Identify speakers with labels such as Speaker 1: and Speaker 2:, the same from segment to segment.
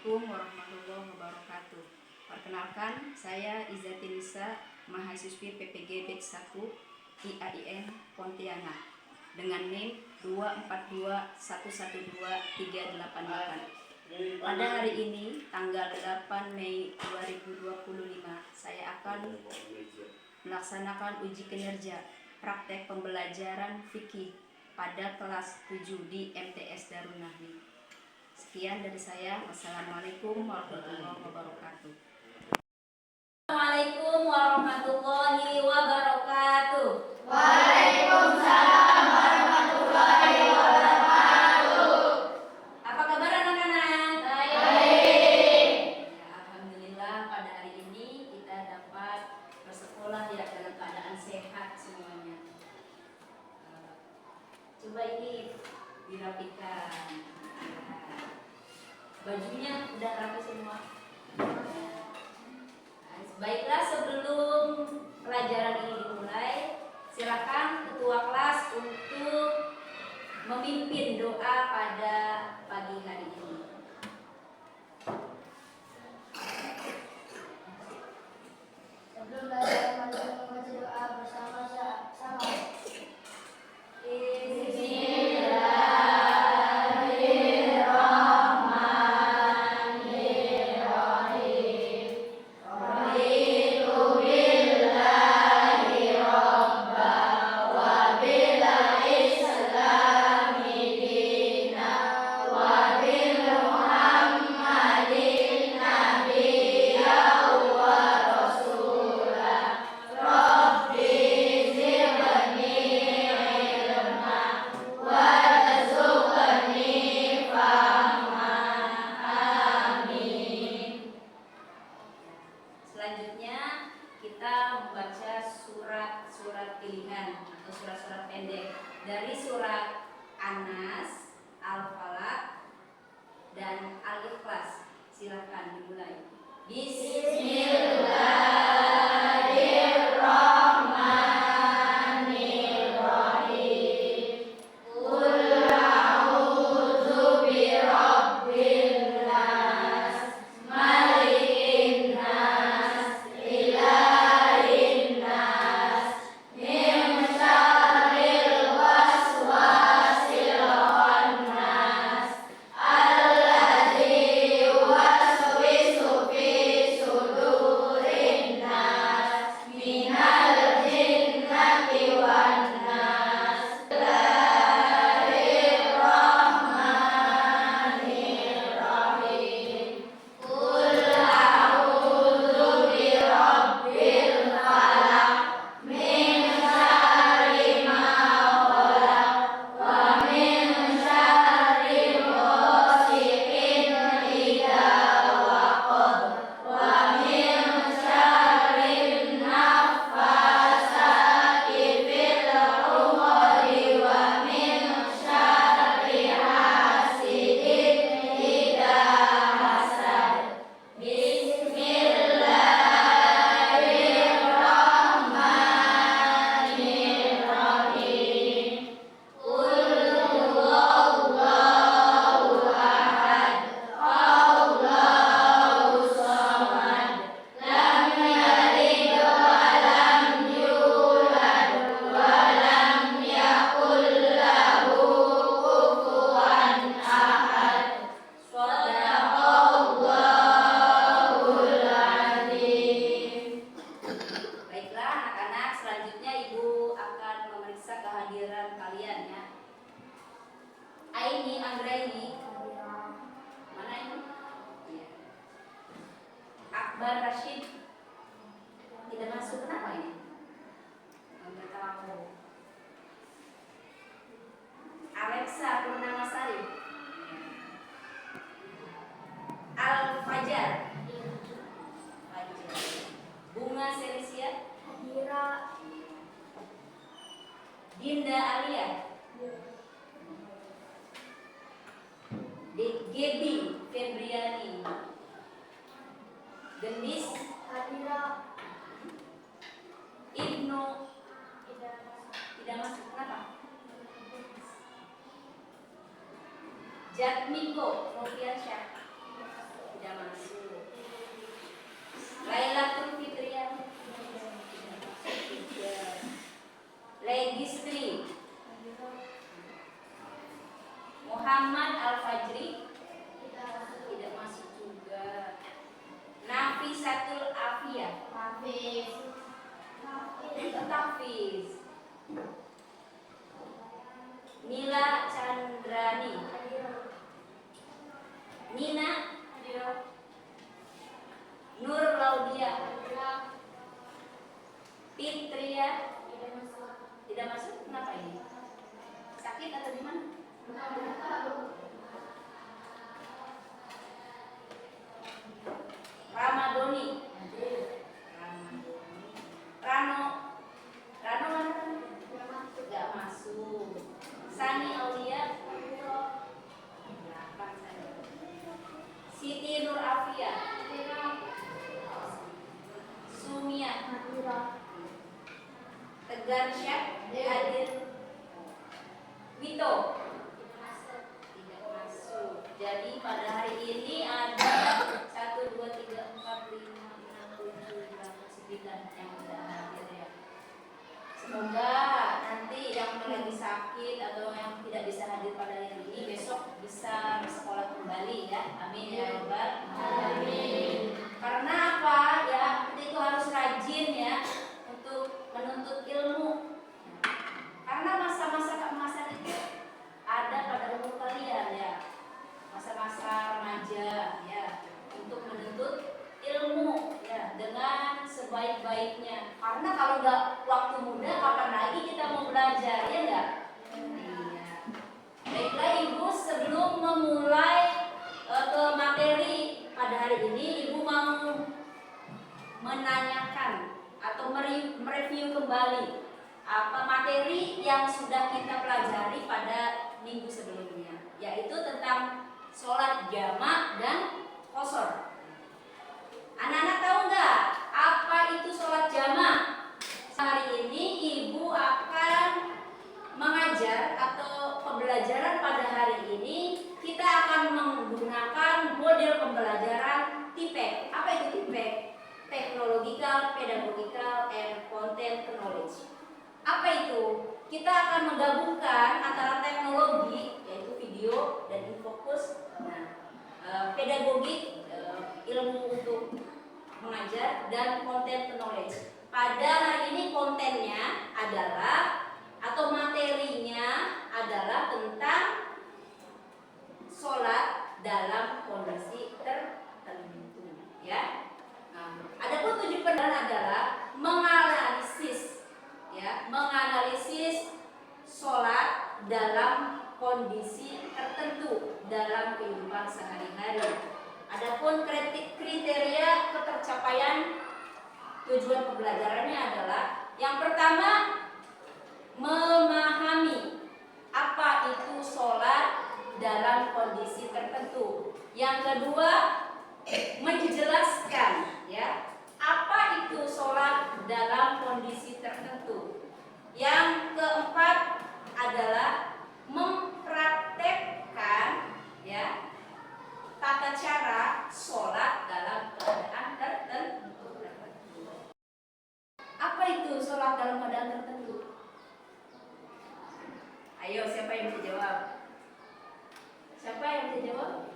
Speaker 1: Assalamualaikum warahmatullahi wabarakatuh. Perkenalkan, saya Izati Nisa, mahasiswi PPG Batch 1 IAIN Pontianak dengan NIM 242112388. Pada hari ini, tanggal 8 Mei 2025, saya akan melaksanakan uji kinerja praktek pembelajaran fikih pada kelas 7 di MTS Darun Nahwi. Sekian dari saya. Wassalamualaikum warahmatullahi wabarakatuh.
Speaker 2: Assalamualaikum warahmatullahi wabarakatuh.
Speaker 3: Waalaikumsalam warahmatullahi wabarakatuh.
Speaker 2: Apa kabar anak-anak?
Speaker 3: Baik.
Speaker 2: Ya, alhamdulillah pada hari ini kita dapat bersekolah ya dalam keadaan sehat semuanya. Coba ini dirapikan. Bajunya udah rapi semua. Baiklah, sebelum pelajaran ini dimulai, silakan ketua kelas untuk memimpin doa pada pagi hari ini.
Speaker 3: Sebelum belajar, mari membaca doa bersama-sama.
Speaker 2: Selanjutnya kita membaca surat-surat pilihan atau surat-surat pendek dari surat An-Nas, Al-Falaq, dan Al-Ikhlas. Silakan dimulai.
Speaker 3: Bismillahirrahmanirrahim. Qul a'udzu birabbil nas, malikin nas, ilahin nas, min syarril waswasil khannas, alladzi yuwaswisu fi sudurin nas, minal jinnati wan nas. Bismillahirrahmanirrahim. Qul a'udzu birabbil falaq, min syarri ma khalaq, wa min syarri ghasiqin idza waqab, wa min syarri naffasati fil 'uqad, wa min syarri hasidin idza hasad. Bismillahirrahmanirrahim. Qul huwallahu ahad, Allahus samad, lam yalid wa lam yulad, wa lam yakul lahu kufuwan ahad. Shadaqallahul azim.
Speaker 2: Baiklah anak-anak, selanjutnya Ibu akan memeriksa kehadiran kalian ya. Aini Anggraini. Mana ini? Iya. Akbar Rashid tidak masuk, kenapa ini? Nggak tahu. Alexa Purnamasari. Al Fajar. Fajar. Bunga Selisia. Dinda Alia. Gebi Febriani. Gendis Ibnu tidak masuk, kenapa? Jatmiko Noviansyah. Syatul Afiyah. Tafiz. Nila Chandrani. Nina. Nur Laudia. Fitria. Tidak masuk. Kenapa ini? Sakit atau gimana? Ramadoni. Rano. Rano mana? Tidak masuk. Sani Aulia. Belakang saya. Siti Nur Afia. Sumia. Tegar Syah. Hadir. Wito. Tidak masuk. Jadi pada hari ini ada 1, 2, 3, 4, 5, 6, 7, 8, 9 yang tidak hadir ya. Semoga nanti yang lagi sakit atau yang tidak bisa hadir pada hari ini besok bisa bersekolah kembali ya. Amin ya rabbal alamin. Karena apa ya? Kita itu harus rajin ya untuk menuntut ilmu. Karena masa-masa keemasan itu ada pada umur kalian ya. Masa-masa remaja ya, untuk menuntut ilmu ya dengan sebaik-baiknya. Karena kalau nggak waktu muda, kapan lagi kita mau belajar ya nggak? Iya. Baiklah Ibu, sebelum memulai ke materi pada hari ini, Ibu mau menanyakan atau mereview kembali apa materi yang sudah kita pelajari pada minggu sebelumnya, yaitu tentang sholat jamak dan qashar. Anak-anak tahu nggak apa itu sholat jamak? Hari ini Ibu akan mengajar atau pembelajaran pada hari ini kita akan menggunakan model pembelajaran TIPEK. Apa itu TIPEK? Technological, Pedagogical, and Content Knowledge. Apa itu? Kita akan menggabungkan antara teknologi yaitu video dan infokus, pedagogik ilmu untuk mengajar, dan content knowledge. Pada hari ini kontennya adalah atau materinya adalah tentang sholat dalam kondisi tertentu ya. Adapun tujuan pembelajaran adalah menganalisis sholat dalam kondisi tertentu dalam kehidupan sehari-hari. Adapun kriteria ketercapaian tujuan pembelajarannya adalah yang pertama, memahami apa itu sholat dalam kondisi tertentu. Yang kedua, menjelaskan ya apa itu sholat dalam kondisi tertentu. Yang keempat adalah mempraktekkan ya tata cara sholat dalam keadaan tertentu. Apa itu sholat dalam keadaan tertentu? Ayo, siapa yang bisa jawab? Siapa yang bisa jawab?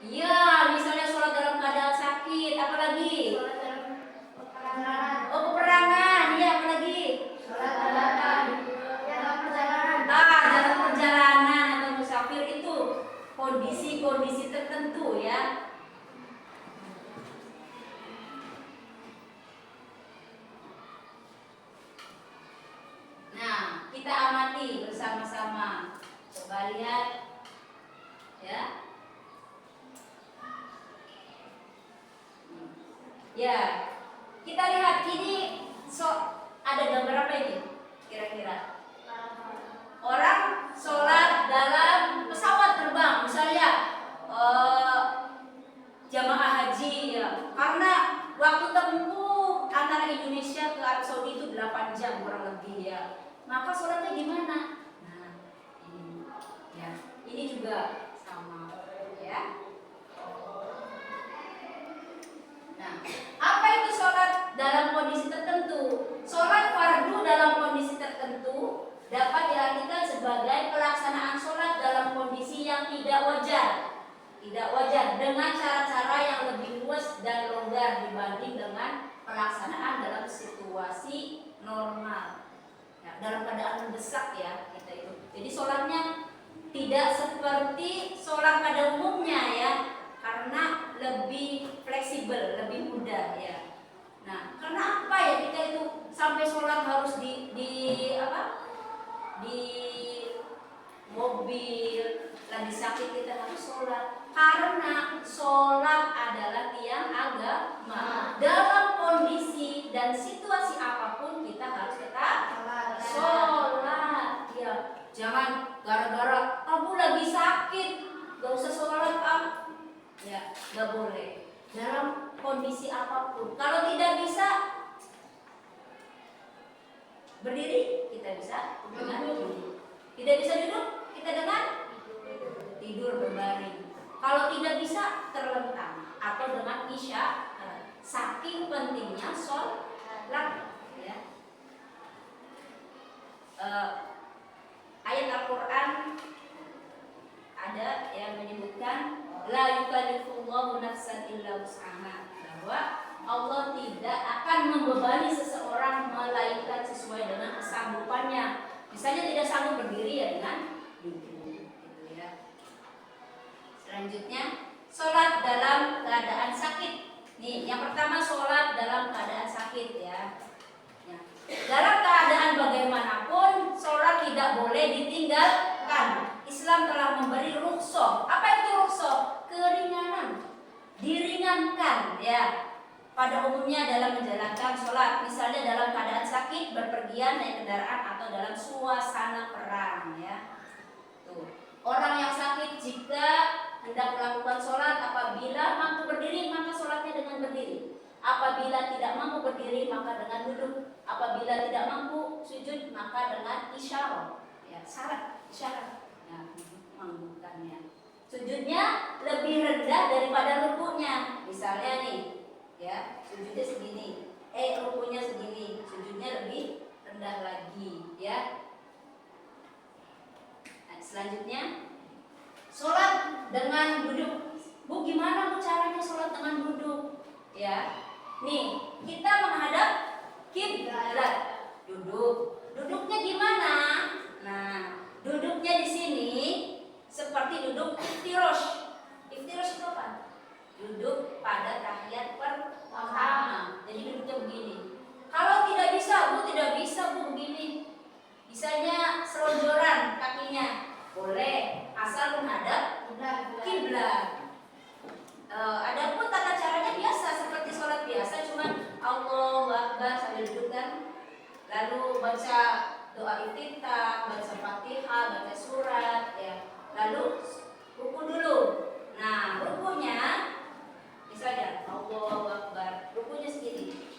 Speaker 2: Iya, misalnya sholat dalam keadaan sakit. Apa lagi?
Speaker 3: Sholat dalam peperangan.
Speaker 2: Oh, peperangan. Iya, apa lagi?
Speaker 3: Sholat dalam perjalanan.
Speaker 2: Dalam perjalanan atau musafir itu kondisi-kondisi tertentu ya. Nah, kita amati bersama-sama. Coba lihat ya. Ya, kita lihat ini ada gambar apa ini? Kira-kira orang sholat dalam pesawat terbang, misalnya jamaah haji ya. Karena waktu tempuh antara Indonesia ke Arab Saudi itu 8 jam kurang lebih ya. Maka sholatnya gimana? Nah, ini ya. Ini juga sama ya. Nah, apa itu sholat dalam kondisi tertentu? Sholat fardu dalam kondisi tertentu dapat diartikan sebagai pelaksanaan sholat dalam kondisi yang tidak wajar. tidak wajar dengan cara-cara yang lebih luas dan longgar dibanding dengan pelaksanaan dalam situasi normal. Ya, dalam keadaan mendesak ya kita itu. Jadi sholatnya tidak seperti sholat pada umumnya ya, karena lebih fleksibel, lebih mudah ya. Nah, karena apa ya kita itu sampai sholat harus di mobil, lagi sakit kita harus sholat, karena sholat adalah tiang agama. Dalam kondisi dan situasi apapun kita harus tetap sholat ya. Jangan gara-gara kamu lagi sakit gak usah sholat ya, gak boleh. Dalam kondisi apapun, kalau tidak bisa berdiri kita bisa dengan duduk, tidak bisa duduk kita dengan tidur berbaring. Kalau tidak bisa terlentang atau dengan isyarat. Saking pentingnya sholat ya. Ayat Al-Quran ada yang menyebutkan la yukallifullahu nafsan illa wus'aha, bahwa Allah tidak akan membebani seseorang melainkan sesuai dengan kesanggupannya. Misalnya tidak sanggup berdiri ya dengan duduk gitu ya. Selanjutnya sholat dalam keadaan sakit. Nih yang pertama sholat dalam keadaan sakit ya. Dalam keadaan bagaimanapun sholat tidak boleh ditinggalkan. Islam telah memberi rukhsah. Apa itu rukhsah? Keringanan, diringankan ya. Pada umumnya dalam menjalankan sholat, misalnya dalam keadaan sakit, berpergian, naik kendaraan, atau dalam suasana perang ya. Tuh. Orang yang sakit jika hendak melakukan sholat, apabila mampu berdiri maka sholatnya dengan berdiri. Apabila tidak mampu berdiri maka dengan duduk. Apabila tidak mampu sujud maka dengan isyarat. Ya, isyarat. Ya, menganggukkannya. Sujudnya lebih rendah daripada rukuknya. Misalnya nih, ya, sujudnya segini. Rukuknya segini. Sujudnya lebih rendah lagi, ya. Nah, selanjutnya sholat dengan duduk. Bu, gimana bu caranya sholat dengan duduk? Ya. Nih, kita menghadap kiblat. Duduknya gimana? Nah, duduknya di sini seperti duduk iftirosh. Iftirosh itu apa? Duduk pada tahiyat pertama. Jadi duduknya begini. Kalau tidak bisa bu begini. Bisanya selonjoran kakinya. Boleh, asal menghadap kiblat. Adapun tata caranya biasa seperti sholat biasa, cuman Allahu Akbar sambil duduk kan, lalu baca doa iftitah, baca Fatihah, baca surat ya, lalu ruku dulu. Nah rukunya misalnya Allahu Akbar, rukunya segini,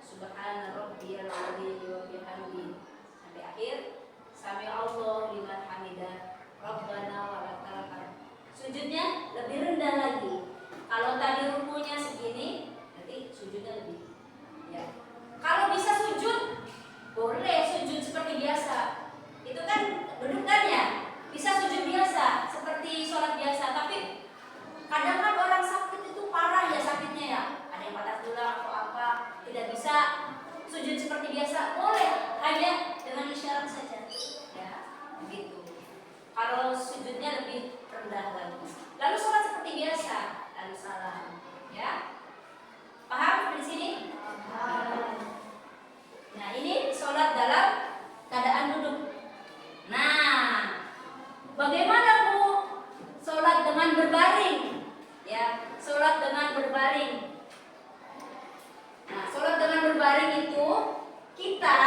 Speaker 2: Subhana rabbiyal a'la wa bihamdihi sampai akhir, sami Allah liman hamidah, Rabbana wa lakal hamd. Sujudnya lebih rendah lagi. Kalau tadi rukunya segini, nanti sujudnya lebih. Ya. Kalau bisa sujud, boleh sujud seperti biasa. Itu kan duduk kan ya, bisa sujud biasa seperti sholat biasa. Tapi kadang kan orang sakit itu parah ya sakitnya ya. Ada yang patah tulang atau apa, tidak bisa sujud seperti biasa. Boleh, hanya dengan isyarat saja. Ya, begitu. Kalau sujudnya lebih rendah lagi. Lalu sholat seperti biasa. Lalu salam, ya, paham di sini? Nah ini sholat dalam keadaan duduk. Nah, bagaimana bu sholat dengan berbaring? Ya, sholat dengan berbaring. Nah, sholat dengan berbaring itu kita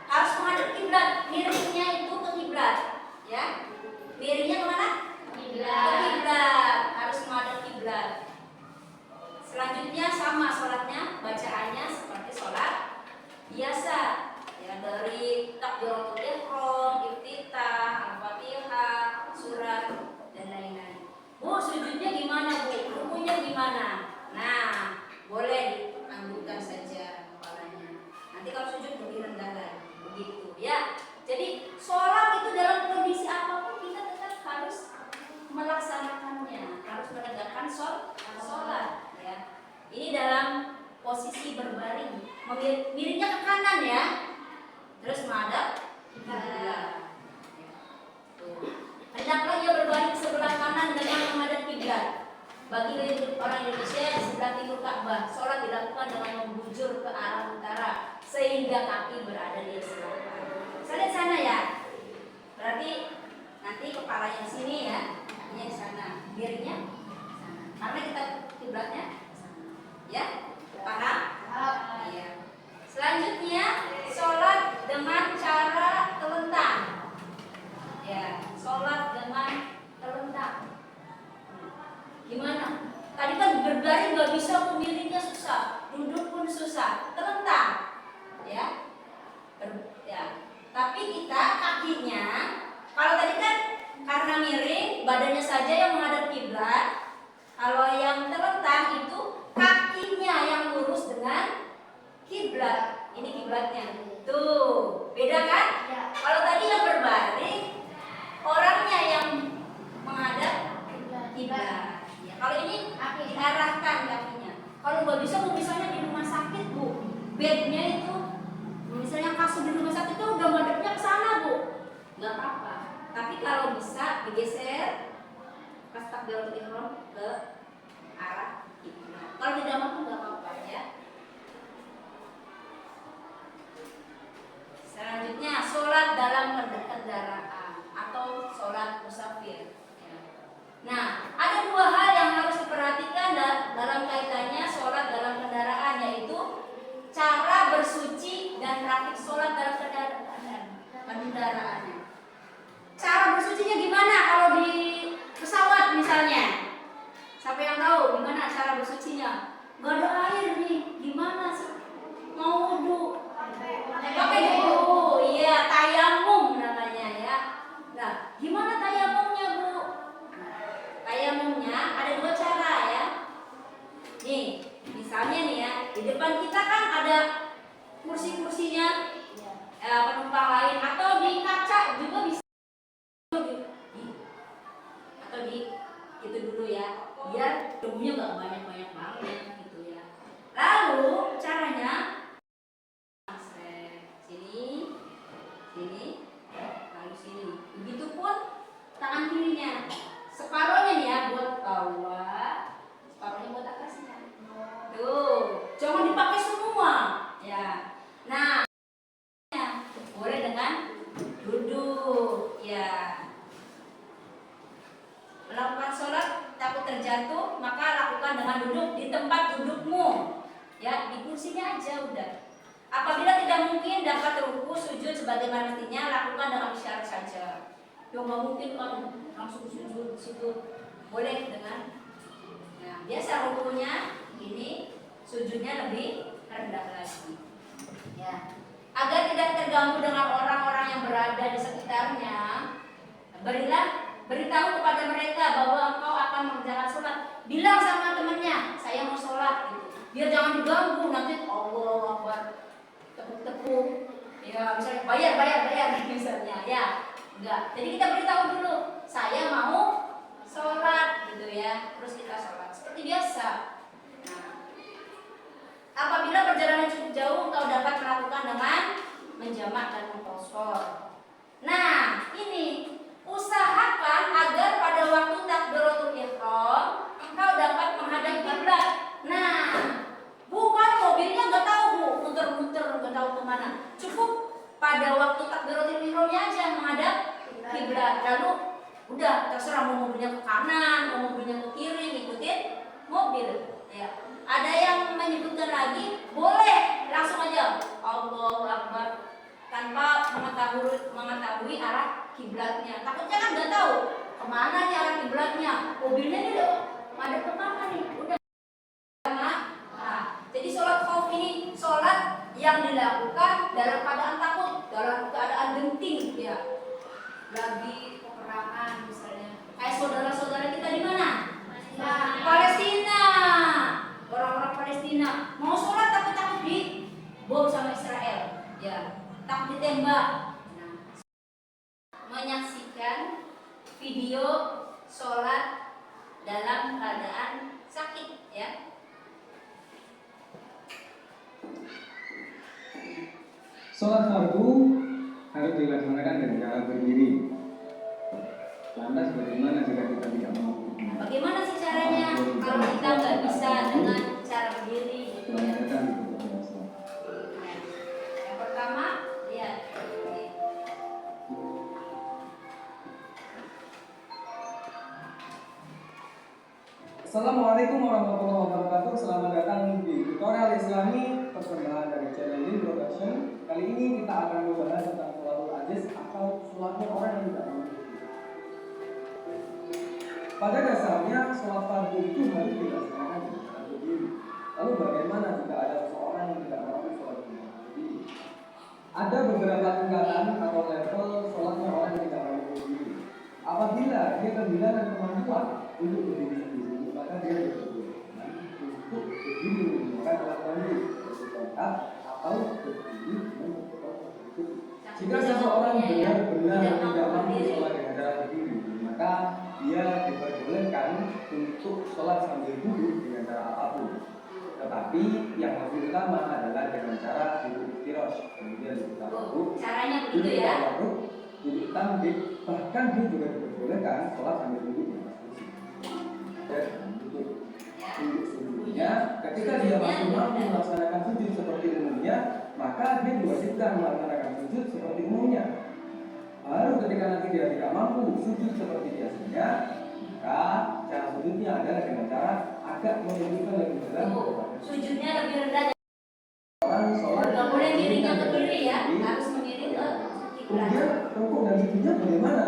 Speaker 2: harus menghadap kiblat, miringnya itu ke kiblat, ya, miringnya kemana? Kiblat, harus menghadap kiblat. Selanjutnya sama sholatnya, bacaannya seperti sholat biasa ya, dari takbiratul ihram, iftitah, al-fatihah, surat dan lain-lain. Bu, sujudnya gimana bu? Rukunya gimana? Nah, boleh dianggukkan saja kepalanya. Nanti kalau sujud lebih rendah lagi, begitu ya. Jadi sholat itu dalam kondisi apapun kita tetap harus melaksanakannya, harus menegakkan miringnya ke kanan ya, terus menghadap kiblat. Hendaklah ia berbaring sebelah kanan dengan menghadap kiblat. Bagi orang Indonesia di sebelah timur Ka'bah, sholat dilakukan dengan membujur ke arah utara sehingga kaki berada di selatan. Saya lihat sana ya. Berarti nanti kepalanya di sini ya, kakinya di sana, miringnya di sana. Karena kita kiblatnya di sana. Ya, paham? Iya. Selanjutnya, sholat dengan cara telentang. Ya, sholat dengan telentang. Gimana? Tadi kan berbaring nggak bisa, miringnya susah, duduk pun susah, telentang, ya. Ya. Tapi kita kakinya, kalau tadi kan karena miring, badannya saja yang menghadap kiblat. Kalau yang telentang itu kakinya yang lurus dengan kiblat. Ini kiblatnya. Tuh, beda kan?
Speaker 3: Ya.
Speaker 2: Kalau tadi yang berbaring, orangnya yang menghadap kiblat. Ya, kalau ini diarahkan kakinya. Kalau nggak bisa, bu, misalnya di rumah sakit, bu, bednya itu, misalnya kasur di rumah sakit itu udah madepnya ke sana, bu, nggak apa-apa. Tapi kalau bisa digeser pas takbiratul ihram ke arah kiblat. Kalau tidak mampu nggak apa-apa ya. Selanjutnya, sholat dalam kendaraan atau sholat musafir. Nah, ada dua hal yang harus diperhatikan dalam kaitannya sholat dalam kendaraan, yaitu cara bersuci dan praktik sholat dalam kendaraannya. Cara bersucinya gimana kalau di pesawat misalnya? Siapa yang tahu gimana cara bersucinya? Gak ada air nih, gimana sih? Mau wudhu? Pakai dulu, iya, tayamum namanya ya. Nah, gimana tayamumnya, bu? Tayamumnya ada dua cara ya. Nih, misalnya nih ya, di depan kita kan ada kursi-kursinya penumpang lain, atau di kaca juga bisa, atau di itu dulu ya, biar debunya nggak banyak-banyak banget gitu ya. Lalu caranya sini, lalu sini. Begitupun tangan kirinya. Separohnya nih ya buat bawah, separohnya buat atasnya. Tuh, jangan dipakai semua, ya. Nah, boleh dengan duduk, ya. Melakukan sholat takut terjatuh, maka lakukan dengan duduk di tempat dudukmu, ya, di kursinya aja udah. Apabila tidak mungkin dapat ruku sujud sebagaimana mestinya, lakukan dengan isyarat saja. Yang nggak mungkin kan langsung sujud di situ, boleh dengan, nah, biasa rukunya ini, sujudnya lebih rendah lagi, ya. Agar tidak terganggu dengan orang-orang yang berada di sekitarnya, beritahu kepada mereka bahwa engkau akan mengerjakan sholat. Bilang sama temannya, saya mau sholat, gitu. Biar jangan diganggu, nanti Allahu Akbar, tepuk-tepuk, ya, misalnya bayar misalnya, ya. Enggak. Jadi kita beritahu dulu, saya mau sholat gitu ya. Terus kita sholat seperti biasa. Nah, apabila perjalanan cukup jauh, engkau dapat melakukan dengan menjamak dan mengqashar. Nah, ini usahakan agar pada waktu takbiratul ihram engkau dapat menghadap kiblat. Nah, bukan mobilnya nggak tahu, bu, muter-muter nggak tahu kemana. Cukup pada waktu takbiratul ihramnya aja menghadap kiblat. Lalu udah terserah mau mobilnya ke kanan, mau mobilnya ke kiri, ngikutin mobil. Ya. Ada yang menyebutkan lagi, boleh langsung aja Allahu Akbar tanpa mengetahui arah kiblatnya. Takutnya kan nggak tahu kemana nih arah kiblatnya. Mobilnya nih udah madep ke mana nih? Udah. Nah, jadi sholat khauf ini sholat yang dilakukan dalam keadaan takut, dalam keadaan genting, ya. Lagi peperangan misalnya. Kayak saudara-saudara kita di mana? Palestina. Orang-orang Palestina mau sholat tapi takut di bom sama Israel, ya, takut ditembak. Nah, menyaksikan video sholat dalam keadaan sakit, ya.
Speaker 4: Sholat fardu harus dilaksanakan dengan cara berdiri. Lantas bagaimana jika kita tidak mampu?
Speaker 2: Bagaimana sih caranya kalau kita nggak bisa dengan cara berdiri gitu ya?
Speaker 4: Kebanyakan itu biasa.
Speaker 2: Yang pertama, lihat.
Speaker 4: Assalamualaikum warahmatullahi wabarakatuh. Selamat datang di tutorial Islami persembahan dari channel Lin Production. Kali ini kita akan membahas tentang sholatul ajiz atau sholatnya orang yang tidak mampu. Pada dasarnya sholat fardu itu harus dilaksanakan dengan cara berdiri. Lalu bagaimana jika ada seseorang yang tidak mampu sholat dengan berdiri? Ada beberapa tingkatan atau level sholatnya orang yang tidak mampu berdiri. Apabila dia kehilangan kemampuan untuk berdiri sendiri, maka dia diperbolehkan untuk berdiri menggunakan alat bantu seperti tongkat atau berdiri dengan jika seseorang benar-benar tidak mampu sholat dengan cara berdiri, maka dia diperbolehkan untuk sholat sambil duduk dengan cara apapun. Tetapi yang lebih utama adalah dengan cara duduk tiros, kemudian duduk tawarruk,
Speaker 2: Caranya begitu ya.
Speaker 4: duduk tanduk, bahkan dia juga diperbolehkan sholat sambil duduk di atas kursi. Dan duduk sujudnya, ketika dia masih mampu melaksanakan sujud seperti umumnya, maka dia diwajibkan melaksanakan sujud seperti umumnya. Baru ketika nanti dia tidak mampu sujud seperti biasanya, maka cara sujudnya adalah dengan cara agak menunjukkan lebih dalam.
Speaker 2: Sujudnya lebih rendah.
Speaker 4: Orang sholat
Speaker 2: Nggak boleh miringnya ke kiri ya, harus mengiring ke kiblat.
Speaker 4: kemudian rukuk dan sujudnya bagaimana?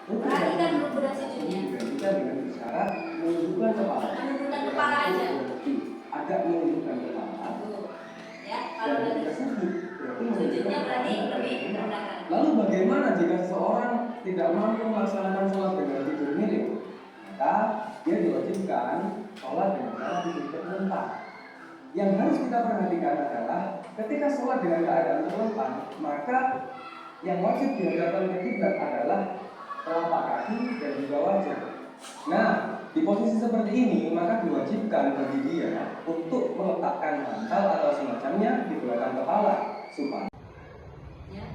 Speaker 2: Perhatikan rukuk dan sujudnya.
Speaker 4: Kita dengan isyarat menunjukkan kepala.
Speaker 2: Menundukkan kepala aja.
Speaker 4: Agak menunjukkan kepala.
Speaker 2: Ya, kalau
Speaker 4: Dan
Speaker 2: lebih
Speaker 4: ketika sujud, berarti
Speaker 2: sujudnya
Speaker 4: menunjukkan
Speaker 2: berarti
Speaker 4: kepala.
Speaker 2: lebih rendah.
Speaker 4: Lalu bagaimana jika seseorang tidak mampu melaksanakan sholat dengan tidur miring? Maka dia diwajibkan sholat dengan cara tidur terlentang. Yang harus kita perhatikan adalah ketika sholat dengan keadaan terlentang, maka yang wajib dihadapkan ke kiblat adalah telapak kaki dan juga wajah. Nah, di posisi seperti ini maka diwajibkan bagi dia untuk meletakkan bantal atau semacamnya di belakang kepala supaya
Speaker 2: Ya.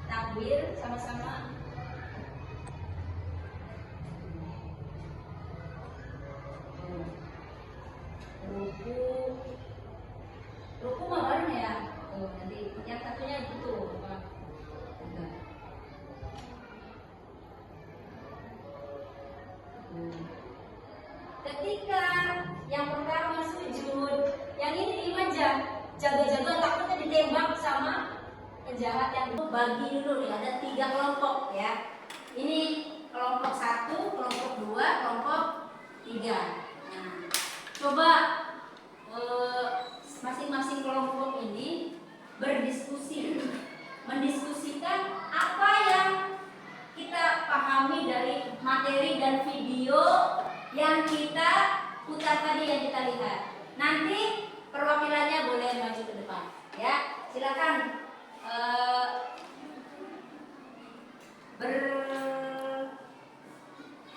Speaker 2: Takbir sama-sama. Ruku mah bareng ya. Nanti yang satunya gitu. Ketika yang pertama sujud, yang ini dimanja, jaga-jaga takutnya ditembak sama penjahat yang bagi dulu nih, ada 3 kelompok ya. Ini kelompok 1, kelompok 2, kelompok 3. Nah, coba masing-masing kelompok ini berdiskusi, mendiskusikan apa yang kita pahami dari materi dan video yang kita putar tadi, yang kita lihat. Nanti perwakilannya boleh maju ke depan, ya. Silakan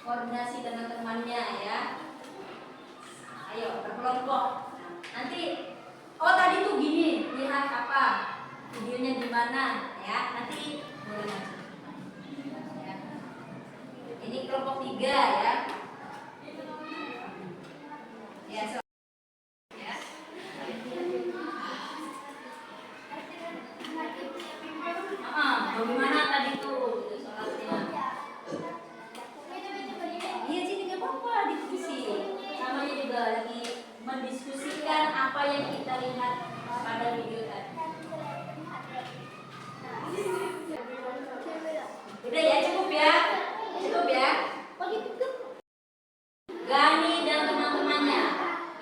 Speaker 2: berkoordinasi dengan temannya ya. Ayo berkelompok. Nah, nanti tadi tuh gini, lihat apa videonya di mana ya. Nanti boleh maju ke depan. Ya. Ini kelompok 3 ya. Ya, ya. Bagaimana tadi tuh sholatnya? Iya sini nggak apa-apa, diskusi. Namanya juga lagi mendiskusikan apa yang kita lihat pada video tadi. Udah ya, cukup ya, cukup ya. Gani dan teman-temannya.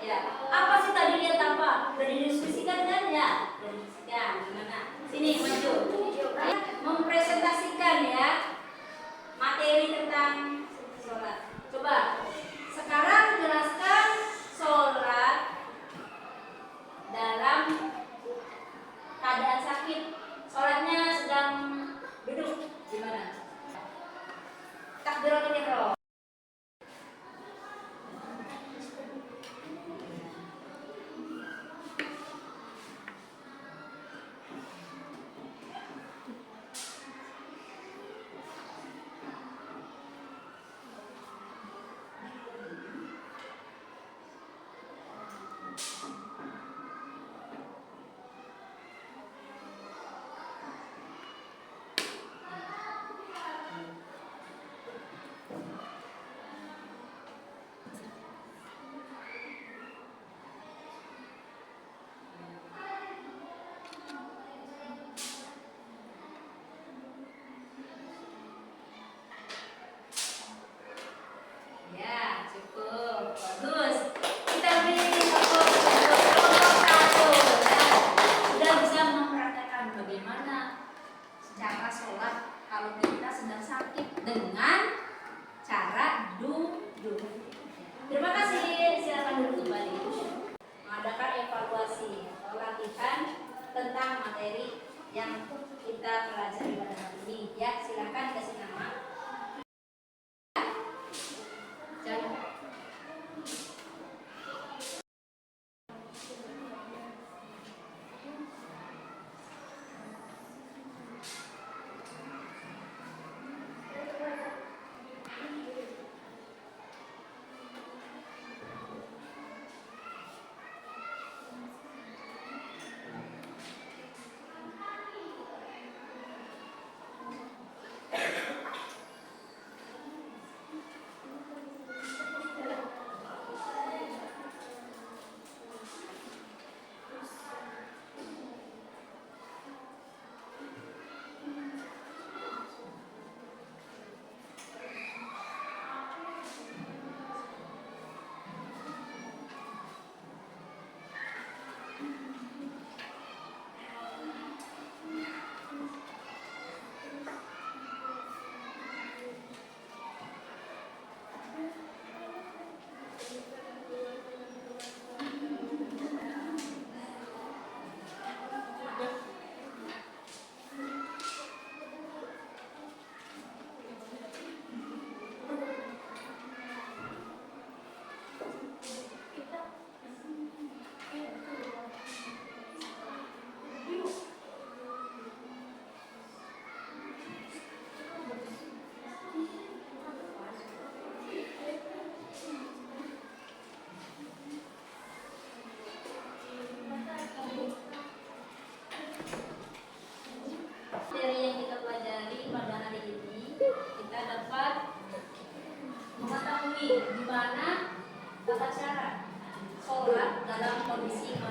Speaker 2: Ya, apa sih tadi lihat apa? Udah didiskusikan kan ya? Udah didiskusikan. Gimana? Sini maju. Mempresentasikan ya materi tentang sholat. Coba sekarang jelaskan sholat dalam keadaan sakit. Sholatnya sedang duduk gimana?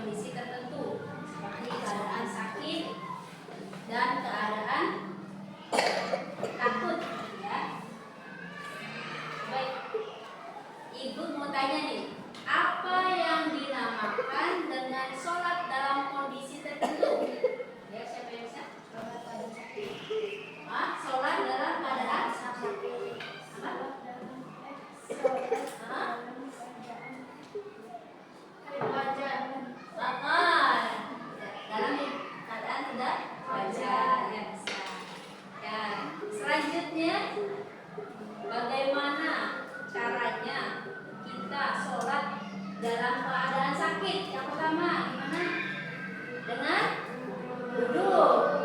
Speaker 2: kondisi tertentu seperti keadaan sakit dan keadaan takut, ya. Baik, Ibu mau tanya nih, apa yang dinamakan dengan sholat dalam kondisi tertentu? Ya, siapa yang bisa? Sholat dalam keadaan sakit. Apa? Dalam keadaan tidak wajar, ya bisa. Ya, selanjutnya bagaimana caranya kita sholat dalam keadaan sakit? Yang pertama gimana? Dengan duduk.